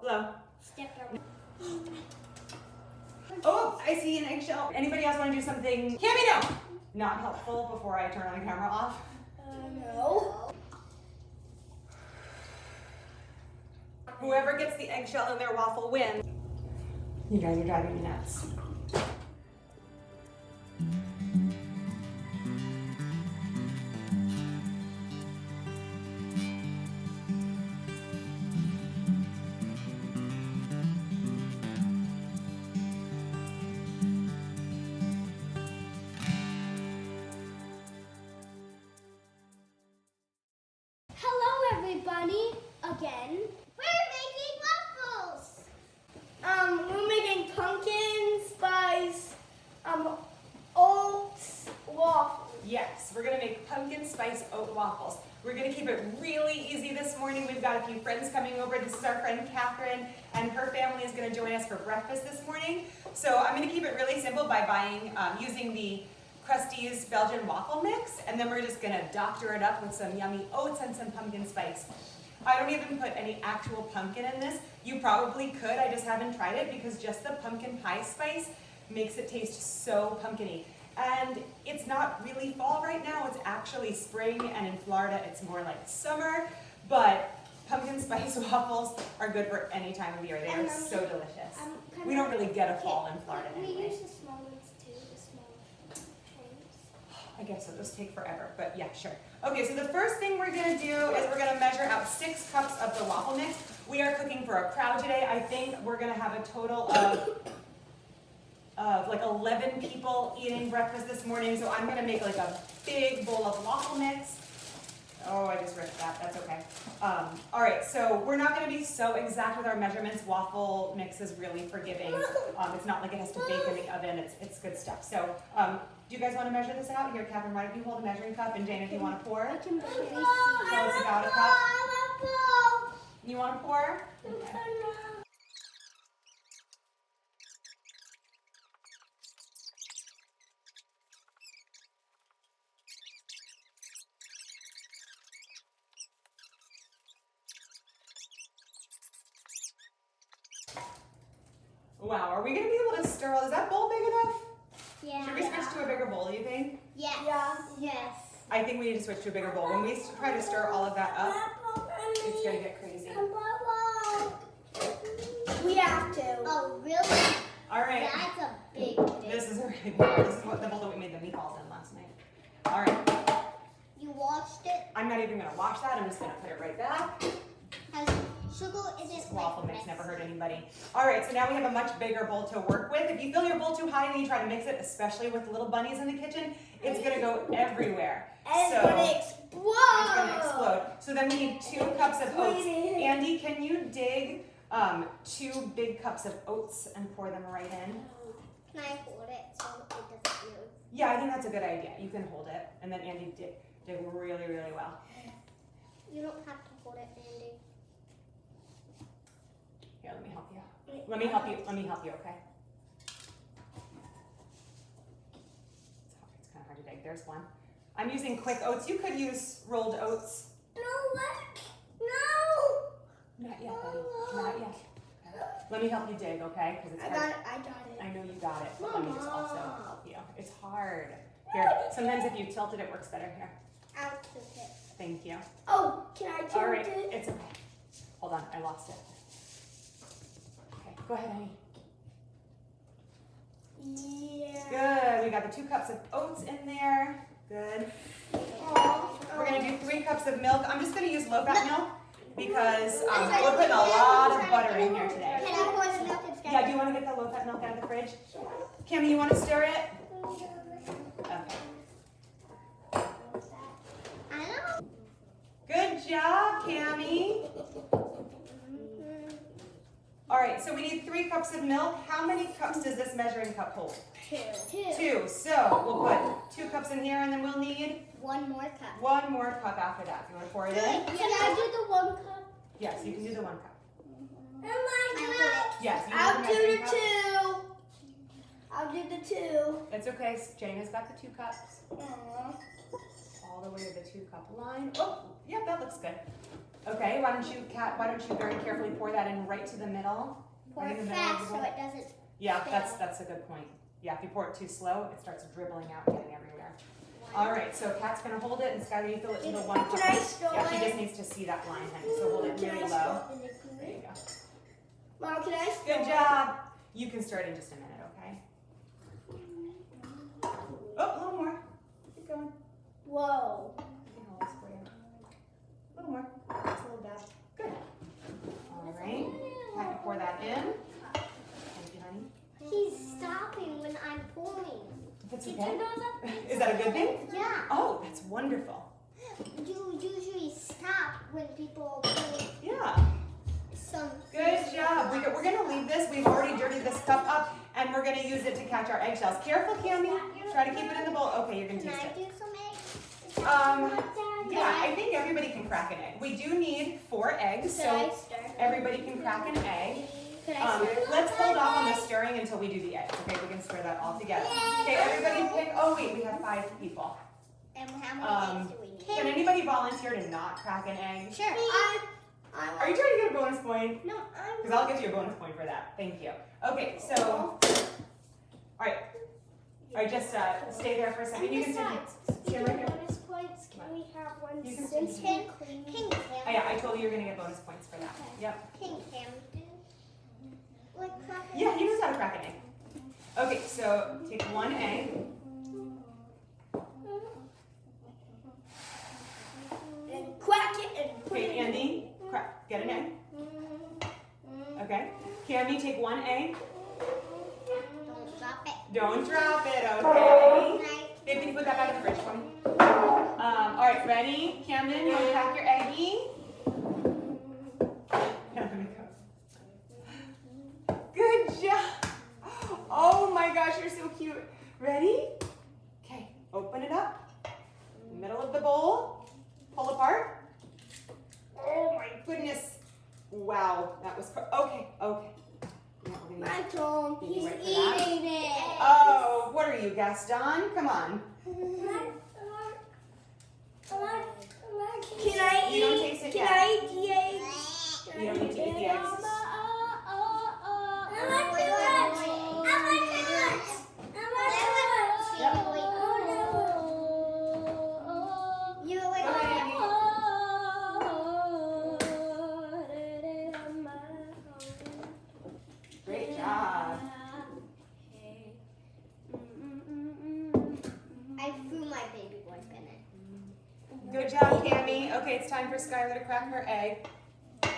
Blow. Step around. Oh, I see an eggshell. Anybody else want to do something? Cammy, no! Not helpful before I turn the camera off. No. Whoever gets the eggshell in their waffle wins. You guys are driving me nuts. Hello, everybody. Again, we're making waffles. We're making pumpkin spice, oats waffles. Yes, we're gonna make pumpkin spice oat waffles. We're gonna keep it really easy this morning. We've got a few friends coming over. This is our friend Catherine, and her family is gonna join us for breakfast this morning. So I'm gonna keep it really simple by using the Krusteaz Belgian Waffle mix, and then we're just gonna doctor it up with some yummy oats and some pumpkin spice. I don't even put any actual pumpkin in this. You probably could, I just haven't tried it because just the pumpkin pie spice makes it taste so pumpkin-y. And it's not really fall right now, it's actually spring, and in Florida it's more like summer, but pumpkin spice waffles are good for any time of year. They are so delicious. We don't really get a fall in Florida We anyway. use the small ones too, the small things. I guess it'll just take forever, but yeah, sure. Okay, so the first thing we're gonna do is we're gonna measure out 6 cups of the waffle mix. We are cooking for a crowd today. I think we're gonna have a total of like 11 people eating breakfast this morning, so I'm gonna make like a big bowl of waffle mix. Oh, I just ripped that, that's okay. All right, so we're not gonna be so exact with our measurements. Waffle mix is really forgiving. It's not like it has to bake in the oven, it's good stuff. So, do you guys wanna measure this out? Here, Catherine, why don't you hold a measuring cup, and Jane, if you wanna pour. I can barely see. So it's about a cup. You wanna pour? Okay. Wow, are we gonna be able to stir all? Is that bowl big enough? Yeah. Should we switch to a bigger bowl, you think? Yes. Yeah. Yes. I think we need to switch to a bigger bowl. When we try to stir all of that up, it's gonna get crazy. We have to. Oh, really? All right. That's a big thing. This is a big bowl. This is what the bowl that we made the meatballs in last night. All right. You washed it? I'm not even gonna wash that. I'm just gonna put it right back. Sugar isn't Waffle mix never hurt anybody. All right, so now we have a much bigger bowl to work with. If you fill your bowl too high and you try to mix it, especially with little bunnies in the kitchen, it's gonna go everywhere. And so it's gonna explode. It's gonna explode. So then we need 2 cups of oats. Andy, can you dig 2 big cups of oats and pour them right in? Can I hold it so it doesn't move? Yeah, I think that's a good idea. You can hold it, and then Andy dig really, really well. You don't have to hold it, Andy. Here, let me help you. Let me help you, okay? It's kind of hard to dig. There's one. I'm using quick oats. You could use rolled oats. No, what? No! Not yet, buddy. Not yet. Okay. Let me help you dig, okay? Because it's hard. I got it. I know you got it, but let me just also help you. It's hard. Here, sometimes if you tilt it, it works better. Here. I'll tilt it. Thank you. Oh, can I tilt All right, it? it's okay. Hold on, I lost it. Okay, go ahead, honey. Yeah. Good. We got the 2 cups of oats in there. Good. Oh, We're gonna do 3 cups of milk. I'm just gonna use low-fat milk because we're putting a lot of butter in here today. Can I pour the milk instead? Yeah, do you want to get the low-fat milk out of the fridge? Kim, you want to stir it? Okay. Good job, Cammie. All right, so we need 3 cups of milk. How many cups does this measuring cup hold? 2. 2. So we'll put 2 cups in here, and then we'll need 1 more cup. 1 more cup after that. You want to pour it in? Can I do the 1 cup? Yes, you can do the 1 cup. Oh my God. Yes, you I'll need do measuring the cup. 2. I'll do the 2. It's okay. Jane has got the 2 cups. Aww. All the way to the 2 cup line. Oh, yeah, that looks good. Okay, why don't you very carefully pour that in right to the middle? Pour Right it in the middle of the fast so bowl? it doesn't. Yeah, spill. that's a good point. Yeah, if you pour it too slow, it starts dribbling out and getting everywhere. All right, so Kat's gonna hold it, and Skylar, you fill it to the one cup. Can I spill Yeah, she it? just needs to see that line, honey. So hold it really low. There you go. Mom, can I spill Good job. You can start in just a minute, okay? Oh, a little more. Keep going. Whoa. I can hold this for you. A little more. Just a little dab. Good. All right. Have you pour that in. Thank you, honey. He's stopping when I'm pouring. That's Did okay. you know that? Is that a good thing? Yeah. Oh, that's wonderful. You usually stop when people pour Yeah. some. Good job. We're going to leave this. We've already dirtied this cup up, and we're going to use it to catch our eggshells. Careful, Cammy. Try to keep it in the bowl. Okay, you can Can taste I it. do some eggs? Yeah, I think everybody can crack an egg. We do need 4 eggs, Could I so stir? everybody can crack an egg. Could I stir? Let's hold off on the stirring until we do the eggs. Okay, we can stir that all together. Okay, everybody pick. Oh wait, we have 5 people. And how many eggs do we need? Can anybody volunteer to not crack an egg? Sure. Are you trying to get a bonus point? No, Because I'll give you a bonus point for that. Thank you. Okay, so, all right. All right, just stay there for a second. You can stand right here. bonus points. Can we have one You can since stand pink Oh, yeah, I told you you're going to get bonus points for that. Okay. Yep. Pink ham do? Like crack Yeah, he knows how to crack an egg. Okay, so take 1 egg. and crack it and put Okay, it Andy, get an egg. Okay. Cammy, take 1 egg. Don't drop it. Don't drop it, okay? Right. Babe, can you put that back in the fridge for me? All right, ready? Camden, you want to crack your eggie? Good job. Oh my gosh, you're so cute. Ready? Okay, open it up. Middle of the bowl. Pull apart. Oh my goodness. Wow, that was, okay. Yeah, we're gonna My turn. Can you He's wait for that? eating it. Oh, what are you, Gaston? Come on. Can I eat? You don't taste it Can yet. I eat the eggs? You don't need to eat the eggs. Great job. I threw my baby wipe in it. Good job, Cammy. Okay, it's time for Skylar to crack her egg. Can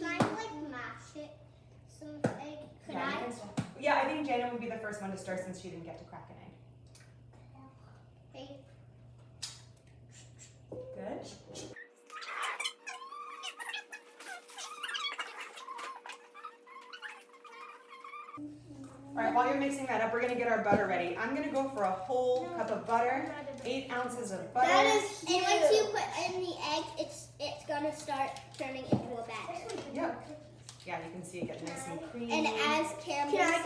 I like mash it? Some egg? Could Yeah, you I? can stir. Yeah, I think Jana would be the first one to stir since she didn't get to crack an egg. Hey. Good. All right, while you're mixing that up, we're gonna get our butter ready. I'm gonna go for a whole cup of butter, 8 ounces of butter. That is huge. And once you put in the egg, it's gonna start turning into a batter. Yep. Yeah, you can see it get nice and creamy. And as Cameron says,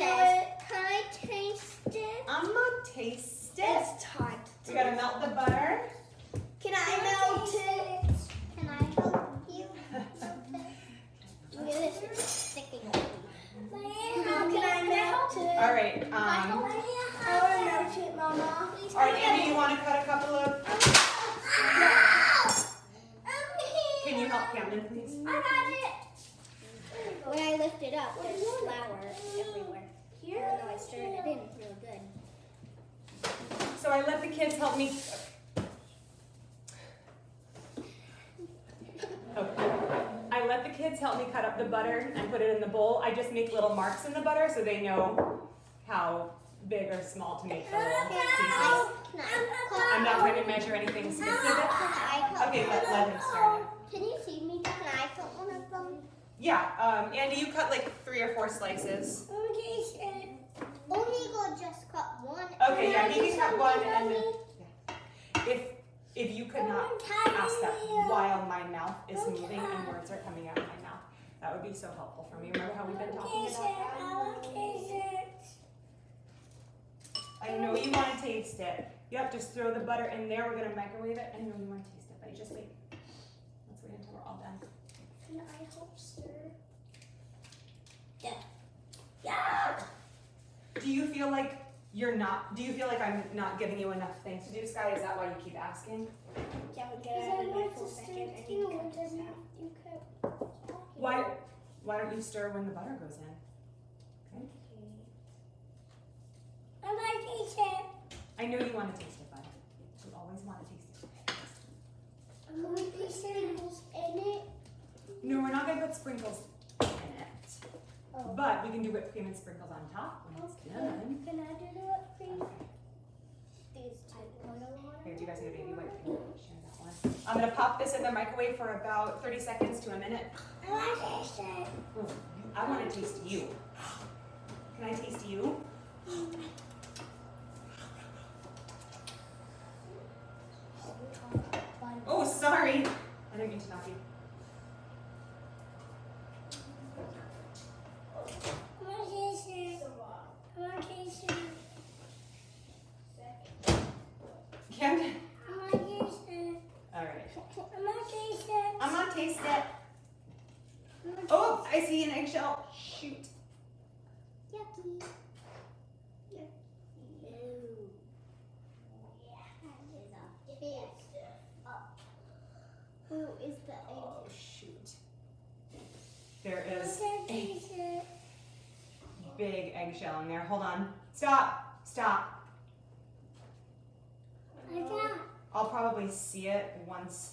can I taste it? I'm gonna taste it. It's time. We gotta melt the butter. Can I melt it? Can I help you? This is sticking. How can I melt it? All right. I want to melt it, Mama. All right, Andy, you want to cut a couple of? Can you help Camden, please? I got it. When I lift it up, there's flour everywhere. Even though I stirred it in real good. So I let the kids help me. Okay. I let the kids help me cut up the butter and put it in the bowl. I just make little marks in the butter so they know how big or small to make the little pieces. I'm not going to measure anything specific. Okay, let him start it. Can you see me? Can I cut one of them? Yeah, Andy, you cut like 3 or 4 slices. Okay. Only go just cut one. Okay, yeah, he can cut one and then, yeah. If you could not ask that while my mouth is moving and words are coming out of my mouth, that would be so helpful for me. Remember how we've been talking about that? I know you want to taste it. Yep, just throw the butter in there. We're going to microwave it. I know you want to taste it, buddy. Just wait. Can I help stir? Yeah. Yeah. Do you feel like I'm not giving you enough things to do, Sky? Is that why you keep asking? Yeah, we get it in my full second and you cut this out. Why don't you stir when the butter goes in? Okay. I want to taste it. I know you want to taste it, bud. You always want to taste it. I want to put sprinkles in it. No, we're not going to put sprinkles in it. Oh. But we can do whipped cream and sprinkles on top when it's done. Can I do the whipped cream? These two. Here, do you guys need a baby whipped cream? Share that one. I'm going to pop this in the microwave for about 30 seconds to a minute. I want to taste it. Ooh, I want to taste you. Can I taste you? Oh, sorry. I didn't mean to knock you. I want to taste it. I want to taste it. Camden? I want to taste it. All right. I want to taste it. I'm going to taste it. Oh, I see an eggshell. Shoot. Yucky. Yucky. Ew. Yeah, who is the egg? Oh, shoot. There is I a taste it. big eggshell in there. Hold on. Stop. Stop. I can't. I'll probably see it once.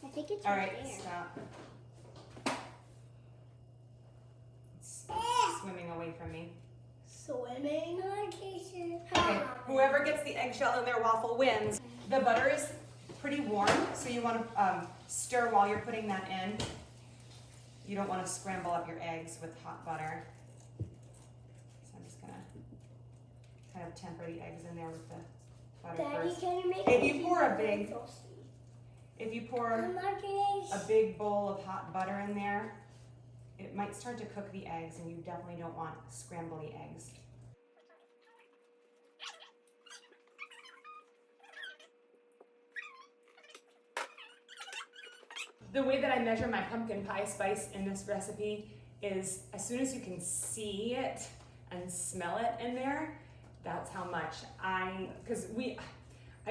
I think it's All right right, there. stop. It's swimming away from me. Swimming on kitchen. Okay, whoever gets the eggshell in their waffle wins. The butter is pretty warm, so you want to stir while you're putting that in. You don't want to scramble up your eggs with hot butter. So I'm just gonna kind of temper the eggs in there with the butter Daddy, first. can you make If it you pour a really big- toasty? If you pour a big bowl of hot butter in there, it might start to cook the eggs, and you definitely don't want scrambly eggs. The way that I measure my pumpkin pie spice in this recipe is as soon as you can see it and smell it in there, that's how much I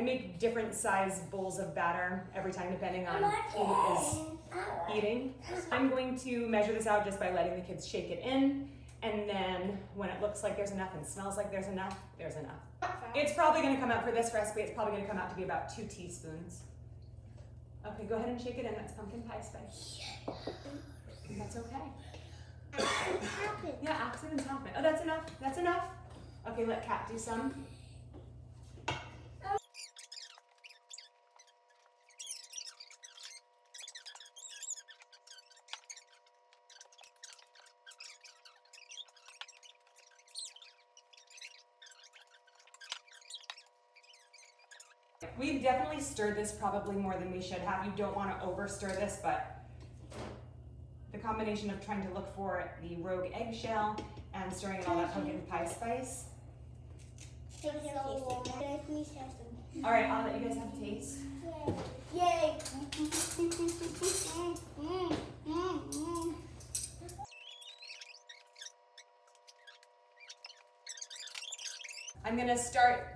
make different size bowls of batter every time depending on who is eating. I'm going to measure this out just by letting the kids shake it in, and then when it looks like there's enough and smells like there's enough, there's enough. It's probably going to come out for this recipe, it's probably going to come out to be about 2 teaspoons. Okay, go ahead and shake it in. That's pumpkin pie spice. That's okay. Yeah, accidents happen. Oh, that's enough. That's enough. Okay, let Kat do some. We've definitely stirred this probably more than we should have. You don't want to over stir this, but the combination of trying to look for the rogue eggshell and stirring in all that pumpkin pie spice. All right, I'll let you guys have a taste. Yay! I'm gonna start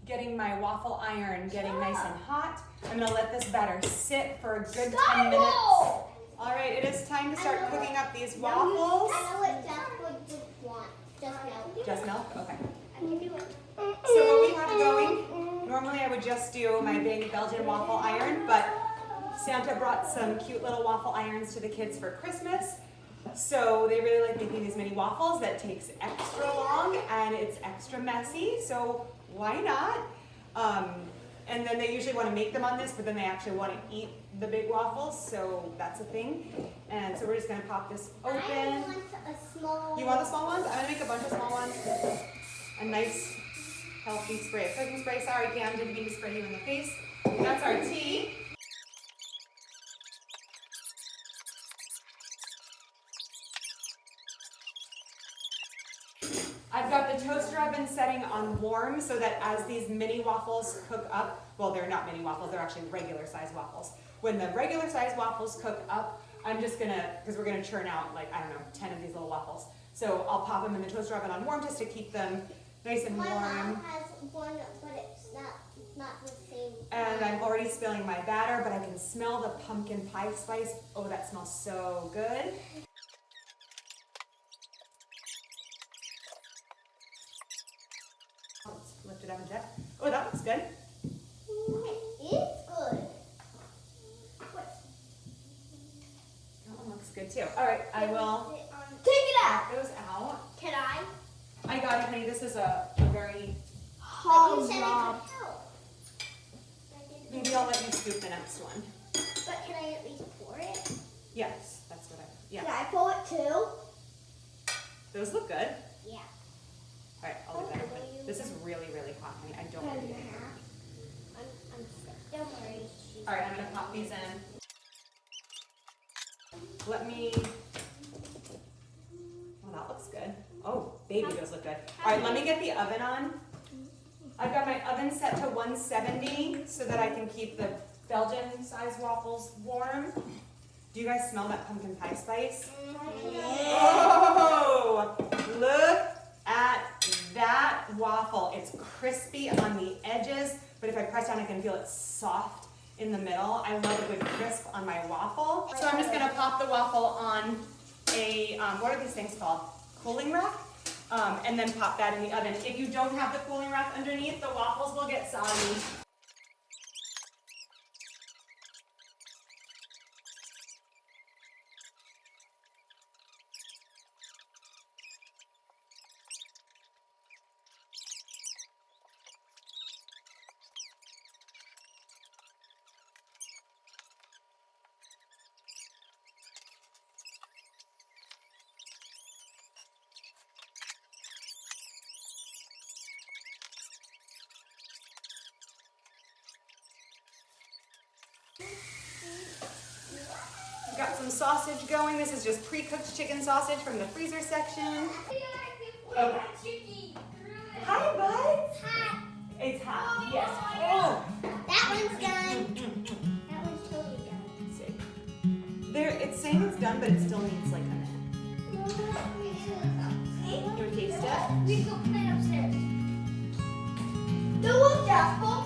getting my waffle iron getting nice and hot. I'm gonna let this batter sit for a good 10 minutes. All right, it is time to start cooking up these waffles. I know what Jack would want. Just milk. Just milk? Okay. I can do it. So what we have going, normally I would just do my big Belgian waffle iron, but Santa brought some cute little waffle irons to the kids for Christmas. So they really like making these mini waffles that takes extra long and it's extra messy, so why not? And then they usually want to make them on this, but then they actually want to eat the big waffles, so that's a thing. And so we're just going to pop this open. I want a small. You want the small ones? I'm going to make a bunch of small ones. A nice, healthy spray. Cooking spray. Sorry, Cam, didn't mean to spray you in the face. That's our tea. I've got the toaster oven setting on warm so that as these mini waffles cook up, well, they're not mini waffles, they're actually regular size waffles. when the regular size waffles cook up, I'm just gonna, because we're gonna churn out like, I don't know, 10 of these little waffles. So I'll pop them in the toaster oven on warm just to keep them nice and warm. My mom has one, but it's not the same. And I'm already spilling my batter, but I can smell the pumpkin pie spice. Oh, that smells so good. Let's lift it up and check. Oh, that looks good. It's good. That one looks good too. All right, I will Take it out. take those out. Can I? I got it, honey. This is a very, Hard job. maybe I'll let you scoop the next one. But can I at least pour it? Yes, that's what yeah. Can I pour it too? Those look good. Yeah. All right, I'll leave that open. This is really, really hot, honey. I don't want to do it. I'm sick. Don't worry. All right, I'm gonna pop these in. Let me, oh, that looks good. Oh, baby, those look good. All right, let me get the oven on. I've got my oven set to 170 so that I can keep the Belgian size waffles warm. Do you guys smell that pumpkin pie spice? Oh, look at that waffle. It's crispy on the edges, but if I press down, I can feel it soft in the middle. I love a good crisp on my waffle. So I'm just gonna pop the waffle on a, what are these things called? Cooling rack? And then pop that in the oven. If you don't have the cooling rack underneath, the waffles will get soggy. We've got some sausage going. This is just pre-cooked chicken sausage from the freezer section. Okay. Hi, bud. Hi. It's hot. Yes. Oh. That one's done. That one's totally done. Let's see. There, it's saying it's done, but it still needs like a minute. You want to taste it? We go play upstairs. The wood apple.